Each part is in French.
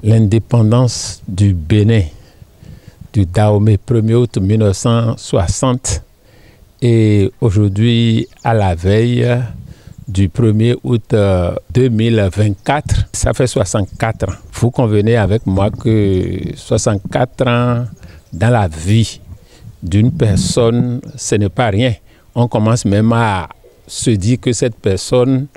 l'indépendance du Bénin, du Dahomey, 1er août 1960, et aujourd'hui, à la veille du 1er août 2024, ça fait 64 ans. Vous convenez avec moi que 64 ans dans la vie d'une personne, ce n'est pas rien. On commence même à se dire que cette personne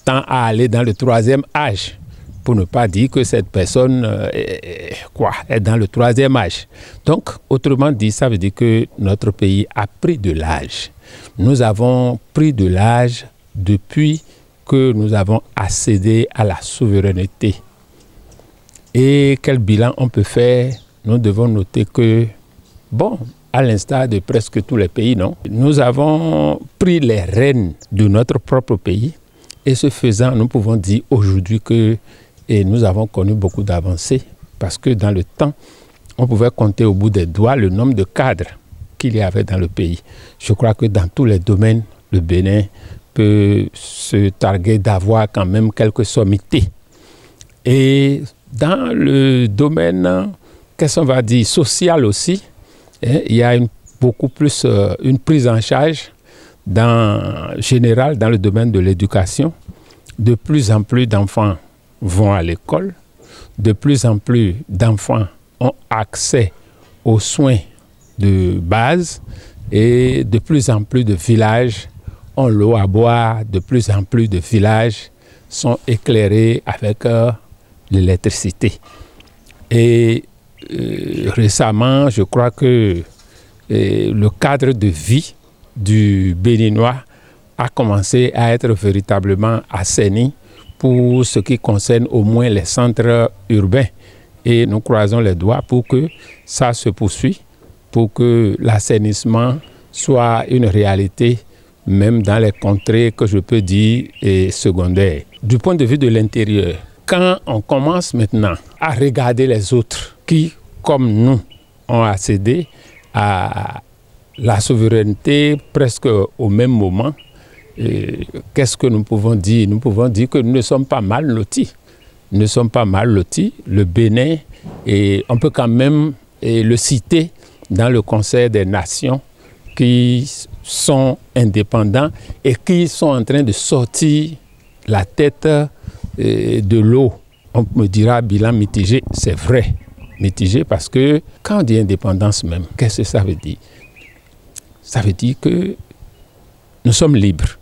tend à aller dans le 3e âge, pour ne pas dire que cette personne est dans le 3e âge. Donc, autrement dit, ça veut dire que notre pays a pris de l'âge. Nous avons pris de l'âge depuis que nous avons accédé à la souveraineté. Et quel bilan on peut faire? Nous devons noter que, bon, à l'instar de presque tous les pays, non, nous avons pris les rênes de notre propre pays. Et ce faisant, nous pouvons dire aujourd'hui que nous avons connu beaucoup d'avancées, parce que dans le temps, on pouvait compter au bout des doigts le nombre de cadres qu'il y avait dans le pays. Je crois que dans tous les domaines, le Bénin peut se targuer d'avoir quand même quelques sommités. Et dans le domaine, qu'est-ce qu'on va dire, social aussi, il y a beaucoup plus une prise en charge général dans le domaine de l'éducation. De plus en plus d'enfants vont à l'école, de plus en plus d'enfants ont accès aux soins de base et de plus en plus de villages ont l'eau à boire, de plus en plus de villages sont éclairés avec l'électricité. Et récemment, je crois que le cadre de vie du Béninois a commencé à être véritablement assaini pour ce qui concerne au moins les centres urbains. Et nous croisons les doigts pour que ça se poursuive, pour que l'assainissement soit une réalité, même dans les contrées que je peux dire secondaires. Du point de vue de l'intérieur, quand on commence maintenant à regarder les autres qui, comme nous, ont accédé à la souveraineté presque au même moment, qu'est-ce que nous pouvons dire? Nous pouvons dire que nous ne sommes pas mal lotis. Nous ne sommes pas mal lotis. Le Bénin, et on peut quand même le citer dans le Conseil des Nations, qui sont indépendants et qui sont en train de sortir la tête de l'eau. On me dira bilan mitigé, c'est vrai, mitigé, parce que quand on dit indépendance même, qu'est-ce que ça veut dire? Ça veut dire que nous sommes libres.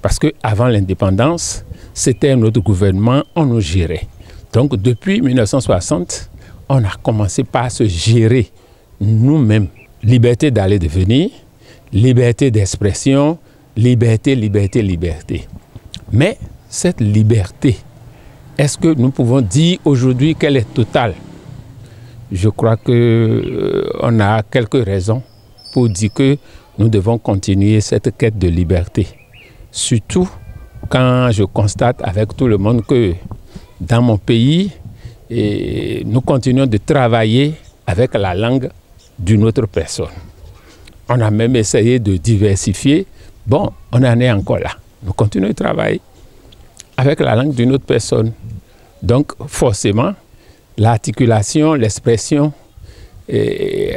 Parce qu'avant l'indépendance, c'était notre gouvernement, on nous gérait. Donc depuis 1960, on a commencé par se gérer nous-mêmes. Liberté d'aller et de venir, liberté d'expression, liberté, liberté, liberté. Mais cette liberté, est-ce que nous pouvons dire aujourd'hui qu'elle est totale? Je crois qu'on a quelques raisons pour dire que nous devons continuer cette quête de liberté. Surtout quand je constate avec tout le monde que dans mon pays, nous continuons de travailler avec la langue d'une autre personne. On a même essayé de diversifier. Bon, on en est encore là. Nous continuons de travailler avec la langue d'une autre personne. Donc, forcément, l'articulation, l'expression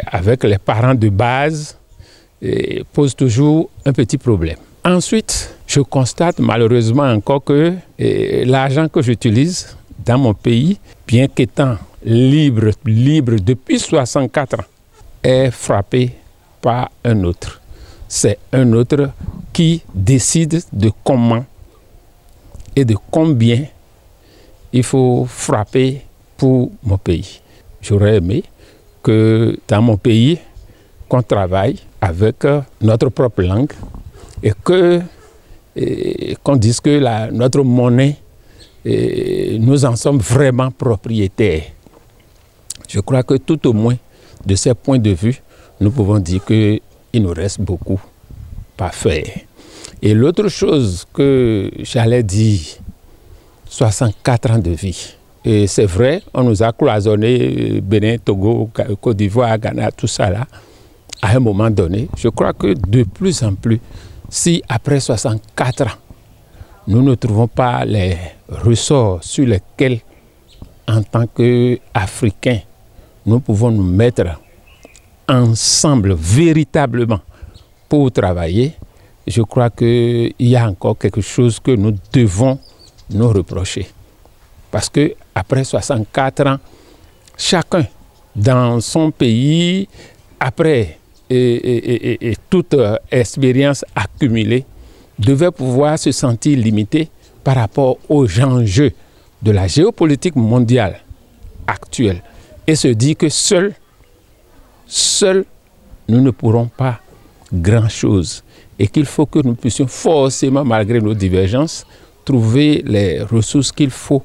avec les parents de base pose toujours un petit problème. Ensuite, je constate malheureusement encore que l'argent que j'utilise dans mon pays, bien qu'étant libre depuis 64 ans, est frappé par un autre. C'est un autre qui décide de comment et de combien il faut frapper pour mon pays. J'aurais aimé que dans mon pays, qu'on travaille avec notre propre langue et qu'on dise que notre monnaie, nous en sommes vraiment propriétaires. Je crois que tout au moins, de ces points de vue, nous pouvons dire qu'il nous reste beaucoup à faire. Et l'autre chose que j'allais dire, 64 ans de vie. Et c'est vrai, on nous a cloisonné Bénin, Togo, Côte d'Ivoire, Ghana, tout ça là, à un moment donné. Je crois que de plus en plus, si après 64 ans, nous ne trouvons pas les ressorts sur lesquels en tant qu'Africains, nous pouvons nous mettre ensemble véritablement pour travailler, je crois qu'il y a encore quelque chose que nous devons nous reprocher. Parce qu'après 64 ans, chacun dans son pays, après toute expérience accumulée, devait pouvoir se sentir limité par rapport aux enjeux de la géopolitique mondiale actuelle et se dire que seuls, nous ne pourrons pas grand-chose et qu'il faut que nous puissions forcément, malgré nos divergences, trouver les ressources qu'il faut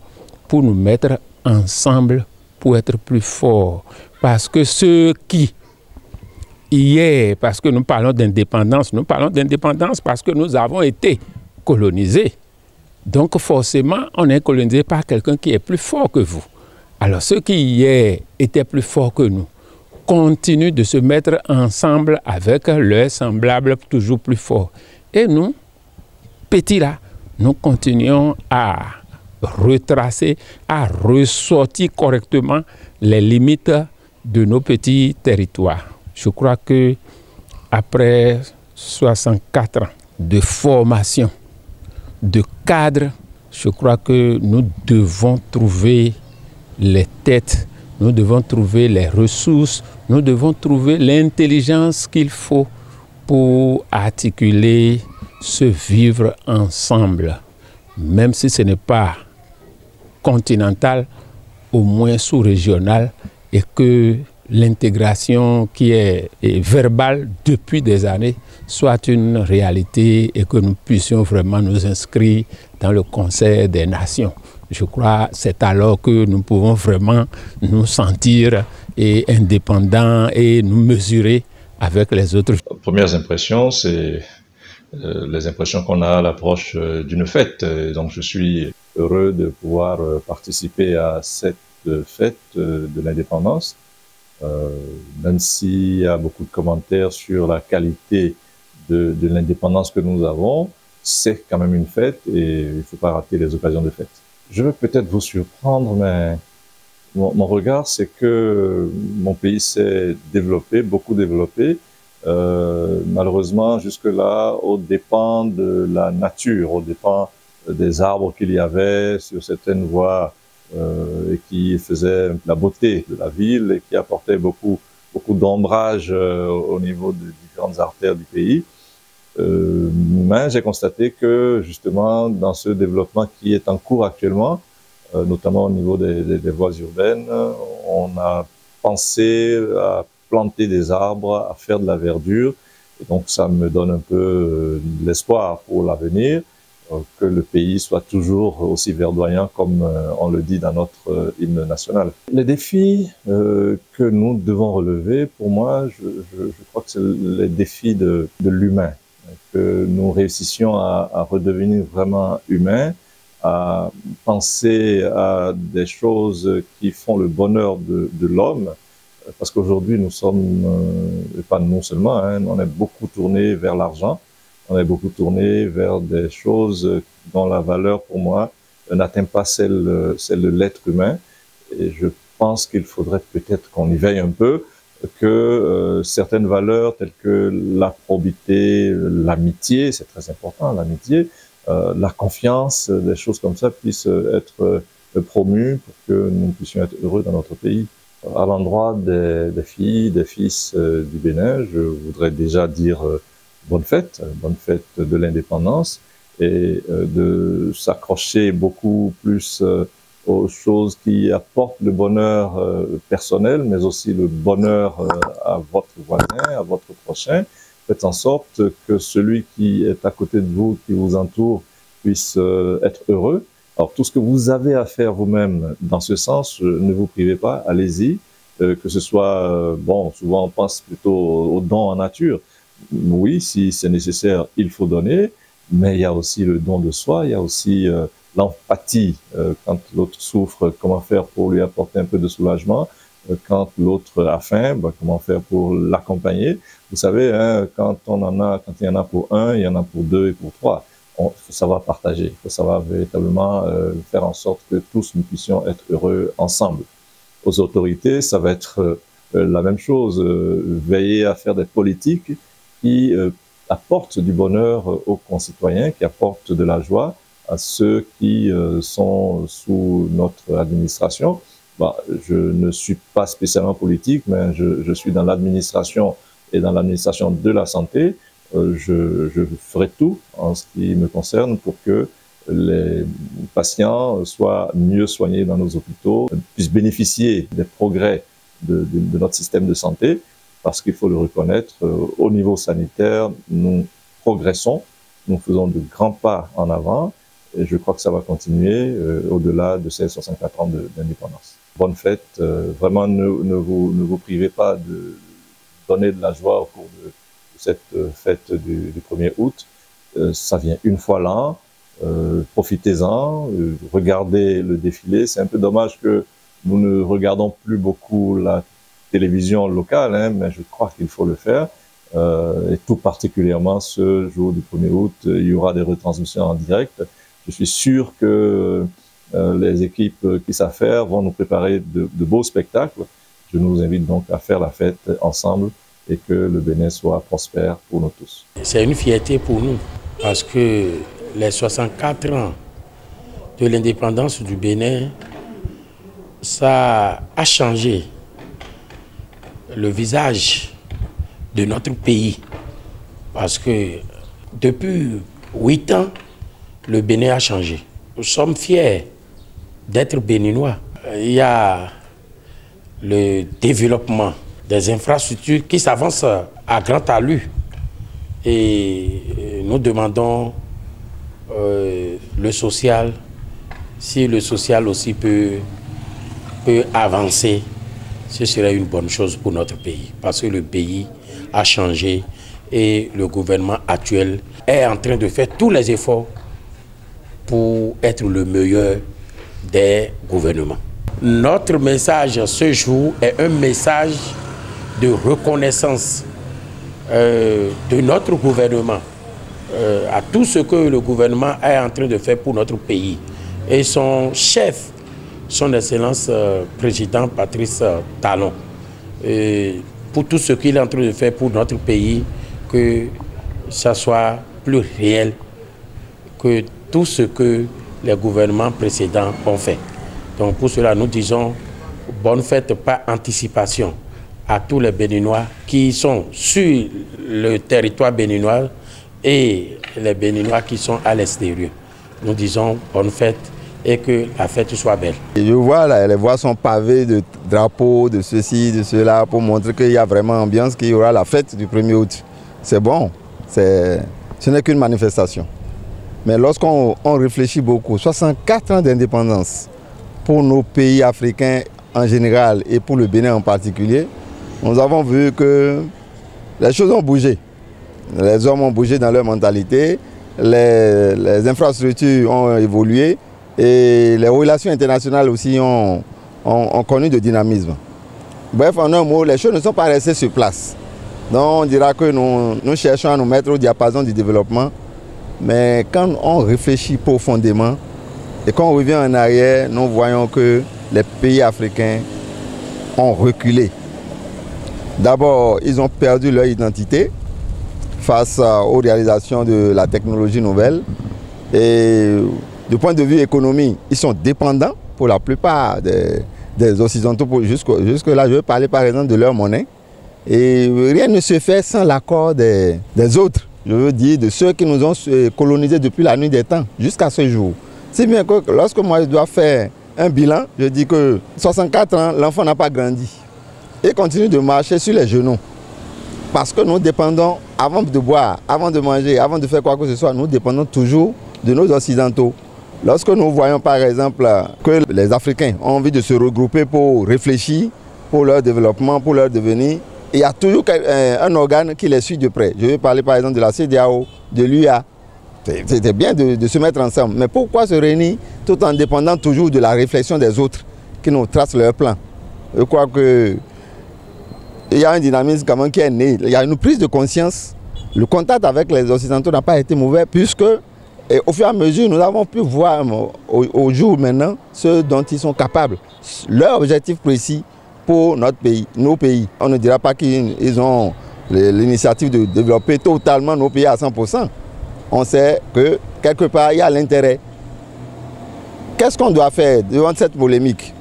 pour nous mettre ensemble pour être plus forts. Parce que ceux qui, hier, parce que nous parlons d'indépendance parce que nous avons été colonisés. Donc forcément, on est colonisé par quelqu'un qui est plus fort que vous. Alors ceux qui hier étaient plus forts que nous continuent de se mettre ensemble avec leurs semblables toujours plus forts. Et nous, petits là, nous continuons à retracer, à ressortir correctement les limites de nos petits territoires. Je crois que après 64 ans de formation, de cadre, je crois que nous devons trouver les têtes, nous devons trouver les ressources, nous devons trouver l'intelligence qu'il faut pour articuler ce vivre ensemble, même si ce n'est pas continental, au moins sous-régional, et que l'intégration qui est verbale depuis des années soit une réalité et que nous puissions vraiment nous inscrire dans le concert des nations. Je crois que c'est alors que nous pouvons vraiment nous sentir indépendants et nous mesurer avec les autres. Premières impressions, c'est les impressions qu'on a à l'approche d'une fête. Donc je suis heureux de pouvoir participer à cette fête de l'indépendance. Même s'il y a beaucoup de commentaires sur la qualité de l'indépendance que nous avons, c'est quand même une fête et il ne faut pas rater les occasions de fête. Je veux peut-être vous surprendre, mais mon regard, c'est que mon pays s'est développé, beaucoup développé, malheureusement jusque-là aux dépens de la nature, aux dépens des arbres qu'il y avait sur certaines voies et qui faisaient la beauté de la ville et qui apportaient beaucoup d'ombrage au niveau des différentes artères du pays. Mais j'ai constaté que justement dans ce développement qui est en cours actuellement, notamment au niveau des voies urbaines, on a pensé à planter des arbres, à faire de la verdure. Et donc ça me donne un peu l'espoir pour l'avenir, que le pays soit toujours aussi verdoyant comme on le dit dans notre hymne national. Les défis que nous devons relever, pour moi, je crois que c'est les défis de l'humain, que nous réussissions à redevenir vraiment humains, à penser à des choses qui font le bonheur de l'homme, parce qu'aujourd'hui nous sommes, et pas nous seulement, hein, on est beaucoup tourné vers l'argent, on est beaucoup tourné vers des choses dont la valeur pour moi n'atteint pas celle de l'être humain, et je pense qu'il faudrait peut-être qu'on y veille un peu, que certaines valeurs telles que la probité, l'amitié, c'est très important l'amitié, la confiance, des choses comme ça puissent être promues pour que nous puissions être heureux dans notre pays. À l'endroit des filles, des fils du Bénin, je voudrais déjà dire bonne fête de l'indépendance et de s'accrocher beaucoup plus aux choses qui apportent le bonheur personnel, mais aussi le bonheur à votre voisin, à votre prochain. Faites en sorte que celui qui est à côté de vous, qui vous entoure, puisse être heureux. Alors tout ce que vous avez à faire vous-même dans ce sens, ne vous privez pas, allez-y. Que ce soit, bon, souvent on pense plutôt aux dons en nature. Oui, si c'est nécessaire, il faut donner, mais il y a aussi le don de soi, il y a aussi l'empathie. Quand l'autre souffre, comment faire pour lui apporter un peu de soulagement. Quand l'autre a faim, comment faire pour l'accompagner. Vous savez, hein, quand il y en a pour un, il y en a pour deux et pour trois. il faut savoir partager, il faut savoir véritablement faire en sorte que tous nous puissions être heureux ensemble. Aux autorités, ça va être la même chose, veiller à faire des politiques qui apportent du bonheur aux concitoyens, qui apportent de la joie à ceux qui sont sous notre administration. Bah, je ne suis pas spécialement politique, mais je suis dans l'administration et dans l'administration de la santé. Je ferai tout en ce qui me concerne pour que les patients soient mieux soignés dans nos hôpitaux, puissent bénéficier des progrès de notre système de santé, parce qu'il faut le reconnaître, au niveau sanitaire, nous progressons, nous faisons de grands pas en avant, et je crois que ça va continuer au-delà de ces 64 ans d'indépendance. Bonne fête, vraiment ne vous privez pas de donner de la joie au cours de cette fête du 1er août. Ça vient une fois l'an, profitez-en, regardez le défilé. C'est un peu dommage que nous ne regardons plus beaucoup la télévision locale, hein, mais je crois qu'il faut le faire. Et tout particulièrement ce jour du 1er août, il y aura des retransmissions en direct. Je suis sûr que les équipes qui savent faire vont nous préparer de beaux spectacles. Je nous invite donc à faire la fête ensemble et que le Bénin soit prospère pour nous tous. C'est une fierté pour nous parce que les 64 ans de l'indépendance du Bénin, ça a changé le visage de notre pays. Parce que depuis 8 ans, le Bénin a changé. Nous sommes fiers d'être béninois. Il y a le développement des infrastructures qui s'avancent à grand allure. Et nous demandons le social, si le social aussi peut avancer, ce serait une bonne chose pour notre pays. Parce que le pays a changé et le gouvernement actuel est en train de faire tous les efforts pour être le meilleur des gouvernements. Notre message ce jour est un message de reconnaissance de notre gouvernement à tout ce que le gouvernement est en train de faire pour notre pays. Et son chef, son Excellence Président Patrice Talon, pour tout ce qu'il est en train de faire pour notre pays, que ça soit plus réel que tout ce que les gouvernements précédents ont fait. Donc pour cela, nous disons bonne fête par anticipation à tous les Béninois qui sont sur le territoire béninois et les Béninois qui sont à l'extérieur. Nous disons bonne fête et que la fête soit belle. Et je vois là, les voies sont pavées de drapeaux, de ceci, de cela, pour montrer qu'il y a vraiment ambiance, qu'il y aura la fête du 1er août. C'est bon, ce n'est qu'une manifestation. Mais lorsqu'on réfléchit beaucoup, 64 ans d'indépendance pour nos pays africains en général et pour le Bénin en particulier, nous avons vu que les choses ont bougé. Les hommes ont bougé dans leur mentalité, les infrastructures ont évolué et les relations internationales aussi ont connu de dynamisme. Bref, en un mot, les choses ne sont pas restées sur place. Donc on dira que nous cherchons à nous mettre au diapason du développement. Mais quand on réfléchit profondément et qu'on revient en arrière, nous voyons que les pays africains ont reculé. D'abord, ils ont perdu leur identité face aux réalisations de la technologie nouvelle. Et du point de vue économique, ils sont dépendants pour la plupart des Occidentaux. Jusque-là, je veux parler par exemple de leur monnaie. Et rien ne se fait sans l'accord des autres. Je veux dire, de ceux qui nous ont colonisés depuis la nuit des temps, jusqu'à ce jour. Si bien que lorsque moi je dois faire un bilan, je dis que 64 ans, l'enfant n'a pas grandi. Et continue de marcher sur les genoux. Parce que nous dépendons, avant de boire, avant de manger, avant de faire quoi que ce soit, nous dépendons toujours de nos Occidentaux. Lorsque nous voyons par exemple que les Africains ont envie de se regrouper pour réfléchir, pour leur développement, pour leur devenir, il y a toujours un organe qui les suit de près. Je vais parler par exemple de la CEDEAO, de l'UA. C'était bien de se mettre ensemble. Mais pourquoi se réunir tout en dépendant toujours de la réflexion des autres qui nous tracent leur plan? Je crois qu'il y a un dynamisme quand même qui est né. Il y a une prise de conscience. Le contact avec les Occidentaux n'a pas été mauvais puisque Et au fur et à mesure, nous avons pu voir au jour maintenant ce dont ils sont capables, leur objectif précis pour notre pays, nos pays. On ne dira pas qu'ils ont l'initiative de développer totalement nos pays à 100%. On sait que quelque part, il y a l'intérêt. Qu'est-ce qu'on doit faire devant cette polémique?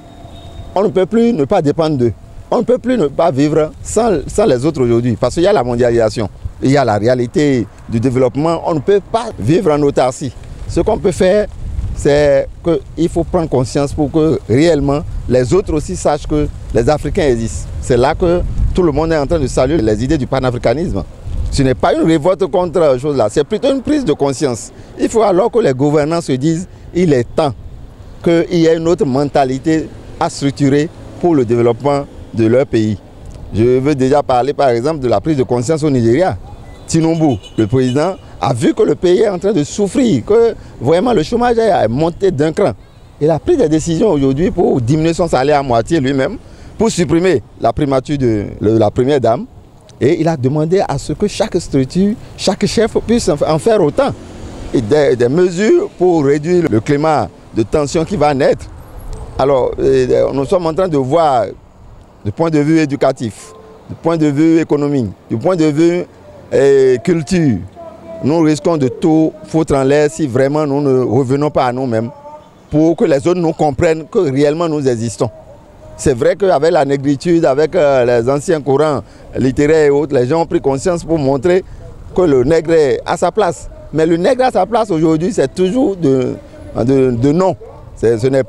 On ne peut plus ne pas dépendre d'eux. On ne peut plus ne pas vivre sans les autres aujourd'hui. Parce qu'il y a la mondialisation, il y a la réalité du développement. On ne peut pas vivre en autarcie. Ce qu'on peut faire, c'est qu'il faut prendre conscience pour que réellement les autres aussi sachent que les Africains existent. C'est là que tout le monde est en train de saluer les idées du panafricanisme. Ce n'est pas une révolte contre chose là, c'est plutôt une prise de conscience. Il faut alors que les gouvernants se disent il est temps qu'il y ait une autre mentalité à structurer pour le développement de leur pays. Je veux déjà parler par exemple de la prise de conscience au Nigeria. Tinubu, le président, a vu que le pays est en train de souffrir, que vraiment le chômage est monté d'un cran. Il a pris des décisions aujourd'hui pour diminuer son salaire à moitié lui-même, pour supprimer la primature de la première dame. Et il a demandé à ce que chaque structure, chaque chef puisse en faire autant. Et des mesures pour réduire le climat de tension qui va naître. Alors, nous sommes en train de voir, du point de vue éducatif, du point de vue économique, du point de vue culture, nous risquons de tout foutre en l'air si vraiment nous ne revenons pas à nous-mêmes pour que les autres nous comprennent que réellement nous existons. C'est vrai qu'avec la négritude, avec les anciens courants littéraires et autres, les gens ont pris conscience pour montrer que le nègre est à sa place. Mais le nègre à sa place aujourd'hui, c'est toujours de non. Ce n'est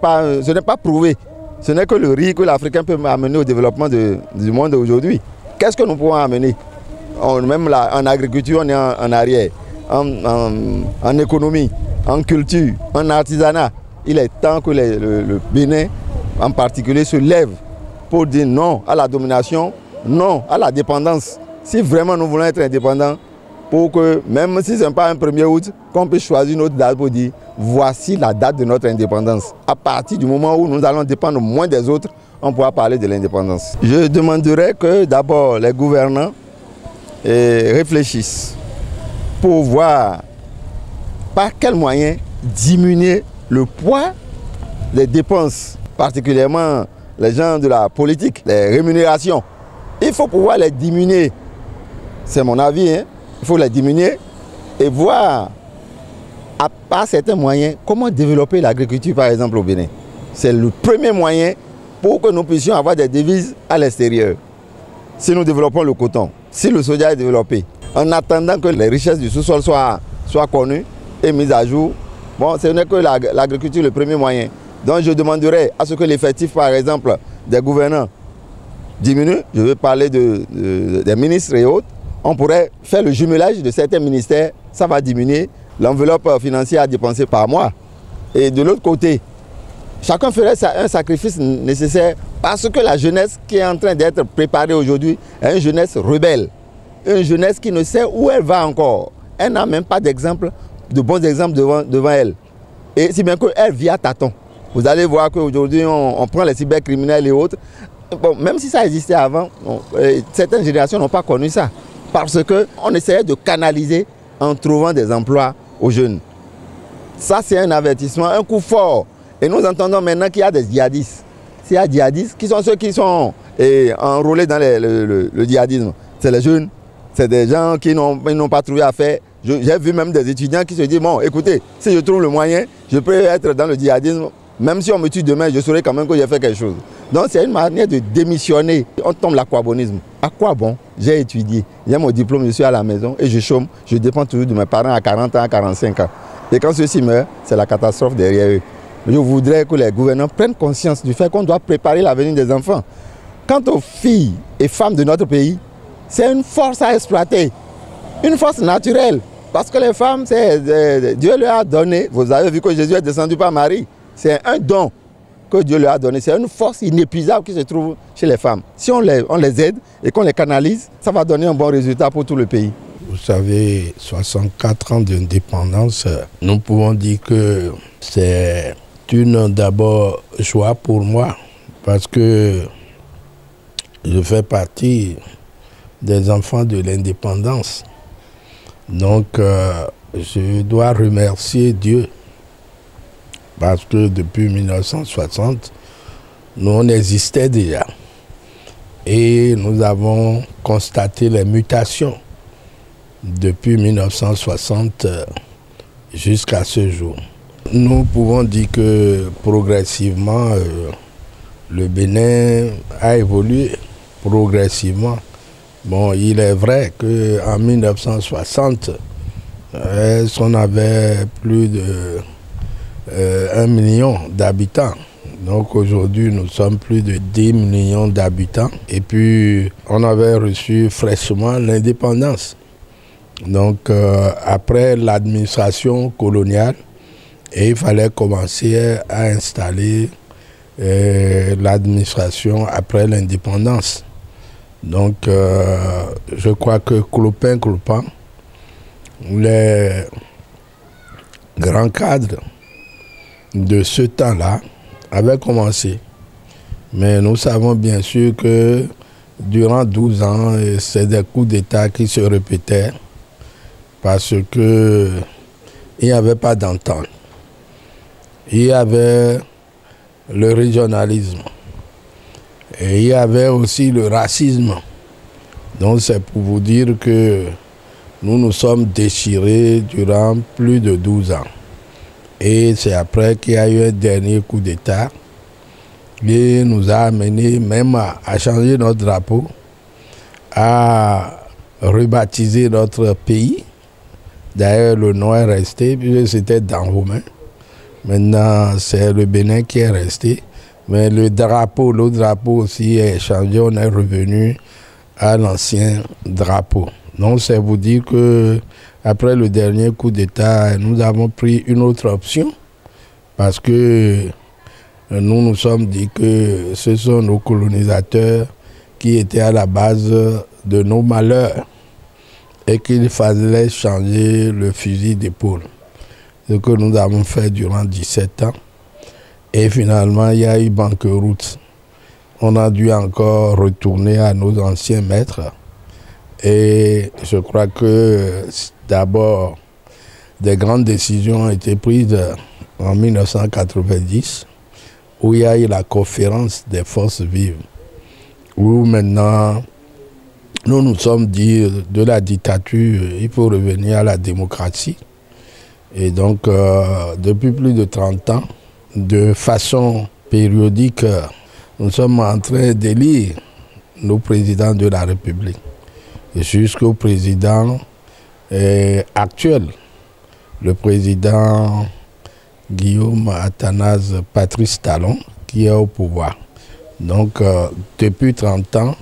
pas prouvé. Ce n'est que le riz que l'Africain peut amener au développement du monde aujourd'hui. Qu'est-ce que nous pouvons amener? Même là, en agriculture, on est en arrière. En économie, en culture, en artisanat. Il est temps que le Bénin, en particulier, se lève pour dire non à la domination, non à la dépendance. Si vraiment nous voulons être indépendants, pour que, même si ce n'est pas un 1er août, qu'on puisse choisir une autre date pour dire voici la date de notre indépendance. À partir du moment où nous allons dépendre moins des autres, on pourra parler de l'indépendance. Je demanderais que d'abord les gouvernants réfléchissent pour voir par quels moyens diminuer le poids des dépenses, particulièrement les gens de la politique, les rémunérations. Il faut pouvoir les diminuer, c'est mon avis, hein. Il faut les diminuer et voir, par certains moyens, comment développer l'agriculture, par exemple, au Bénin. C'est le premier moyen pour que nous puissions avoir des devises à l'extérieur. Si nous développons le coton, si le soja est développé, en attendant que les richesses du sous-sol soient connues et mises à jour, bon, ce n'est que l'agriculture le premier moyen. Donc je demanderais à ce que l'effectif, par exemple, des gouvernants diminue. Je veux parler des ministres et autres. On pourrait faire le jumelage de certains ministères, ça va diminuer l'enveloppe financière à dépenser par mois. Et de l'autre côté, chacun ferait un sacrifice nécessaire parce que la jeunesse qui est en train d'être préparée aujourd'hui est une jeunesse rebelle, une jeunesse qui ne sait où elle va encore. Elle n'a même pas d'exemple, de bons exemples devant elle. Et si bien qu'elle vit à tâtons. Vous allez voir qu'aujourd'hui, on prend les cybercriminels et autres. Bon, même si ça existait avant, certaines générations n'ont pas connu ça. Parce qu'on essayait de canaliser en trouvant des emplois aux jeunes. Ça, c'est un avertissement, un coup fort. Et nous entendons maintenant qu'il y a des djihadistes. S'il y a des djihadistes, qui sont ceux qui sont enrôlés dans le djihadisme? C'est les jeunes, c'est des gens qui n'ont pas trouvé à faire. J'ai vu même des étudiants qui se disent, bon, écoutez, si je trouve le moyen, je peux être dans le djihadisme. Même si on me tue demain, je saurai quand même que j'ai fait quelque chose. Donc c'est une manière de démissionner. On tombe l'aquabonisme. À quoi bon? J'ai étudié, j'ai mon diplôme, je suis à la maison et je chôme. Je dépends toujours de mes parents à 40 ans, à 45 ans. Et quand ceux-ci meurent, c'est la catastrophe derrière eux. Je voudrais que les gouvernants prennent conscience du fait qu'on doit préparer l'avenir des enfants. Quant aux filles et femmes de notre pays, c'est une force à exploiter, une force naturelle. Parce que les femmes, Dieu leur a donné. Vous avez vu que Jésus est descendu par Marie. C'est un don que Dieu leur a donné. C'est une force inépuisable qui se trouve chez les femmes. Si on les aide et qu'on les canalise, ça va donner un bon résultat pour tout le pays. Vous savez, 64 ans d'indépendance, nous pouvons dire que c'est d'abord joie pour moi parce que je fais partie des enfants de l'indépendance. Donc, je dois remercier Dieu parce que depuis 1960, nous on existait déjà et nous avons constaté les mutations depuis 1960 jusqu'à ce jour. Nous pouvons dire que progressivement, le Bénin a évolué progressivement. Bon, il est vrai qu'en 1960, on avait plus de 1 million d'habitants. Donc aujourd'hui, nous sommes plus de 10 millions d'habitants. Et puis, on avait reçu fraîchement l'indépendance. Donc, après l'administration coloniale, il fallait commencer à installer l'administration après l'indépendance. Donc, je crois que clopin-clopin, les grands cadres de ce temps-là avaient commencé. Mais nous savons bien sûr que durant 12 ans, c'est des coups d'État qui se répétaient parce que il n'y avait pas d'entente. Il y avait le régionalisme. Et il y avait aussi le racisme. Donc c'est pour vous dire que nous nous sommes déchirés durant plus de 12 ans. Et c'est après qu'il y a eu un dernier coup d'État qui nous a amené même à changer notre drapeau, à rebaptiser notre pays. D'ailleurs, le nom est resté, puisque c'était Dahomey. Maintenant, c'est le Bénin qui est resté. Mais le drapeau aussi est changé. On est revenu à l'ancien drapeau. Donc, c'est vous dire que après le dernier coup d'État, nous avons pris une autre option parce que nous nous sommes dit que ce sont nos colonisateurs qui étaient à la base de nos malheurs et qu'il fallait changer le fusil d'épaule. Ce que nous avons fait durant 17 ans. Et finalement, il y a eu banqueroute. On a dû encore retourner à nos anciens maîtres. Et je crois que d'abord, des grandes décisions ont été prises en 1990, où il y a eu la conférence des forces vives, où maintenant, nous nous sommes dit de la dictature, il faut revenir à la démocratie. Et donc, depuis plus de 30 ans, de façon périodique, nous sommes en train d'élire nos présidents de la République. Et jusqu'au président actuel, le président Guillaume Athanase Patrice Talon, qui est au pouvoir. Donc, depuis 30 ans,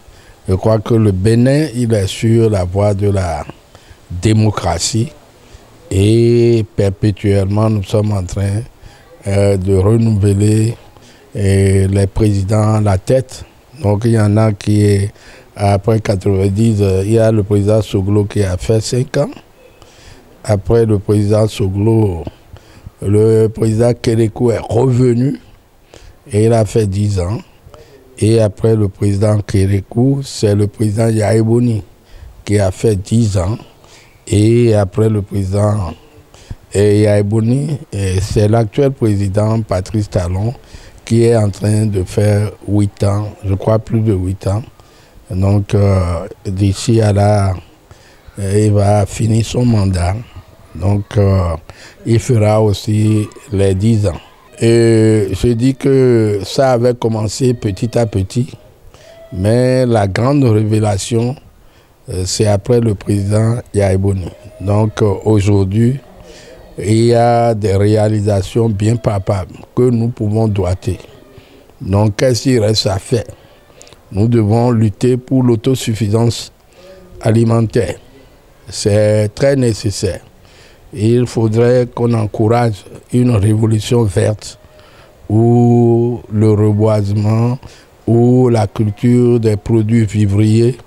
je crois que le Bénin, il est sur la voie de la démocratie et perpétuellement, nous sommes en train de renouveler les présidents à la tête. Donc, il y en a qui, après 90, il y a le président Soglo qui a fait 5 ans. Après le président Soglo, le président Kérékou est revenu et il a fait 10 ans. Et après le président Kérékou, c'est le président Yahi Boni qui a fait 10 ans. Et après le président Yahi Boni, c'est l'actuel président Patrice Talon qui est en train de faire 8 ans, je crois plus de 8 ans. Donc d'ici à là, il va finir son mandat. Donc il fera aussi les 10 ans. Et je dis que ça avait commencé petit à petit, mais la grande révélation, c'est après le président Yahi Boni. Donc aujourd'hui, il y a des réalisations bien palpables que nous pouvons doiter. Donc qu'est-ce qu'il reste à faire? Nous devons lutter pour l'autosuffisance alimentaire. C'est très nécessaire. Il faudrait qu'on encourage une révolution verte ou le reboisement ou la culture des produits vivriers.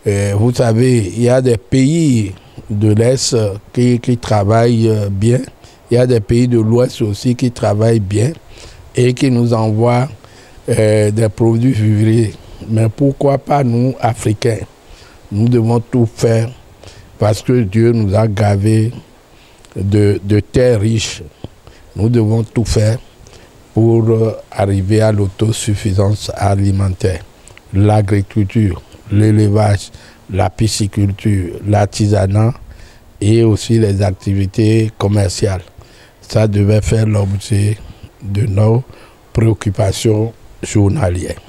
Et vous savez, il y a des pays de l'Est qui travaillent bien. Il y a des pays de l'Ouest aussi qui travaillent bien et qui nous envoient des produits vivriers. Mais pourquoi pas nous, Africains? Nous devons tout faire parce que Dieu nous a gavés de terres riches. Nous devons tout faire pour arriver à l'autosuffisance alimentaire. L'agriculture, l'élevage, la pisciculture, l'artisanat et aussi les activités commerciales. Ça devait faire l'objet de nos préoccupations journalières.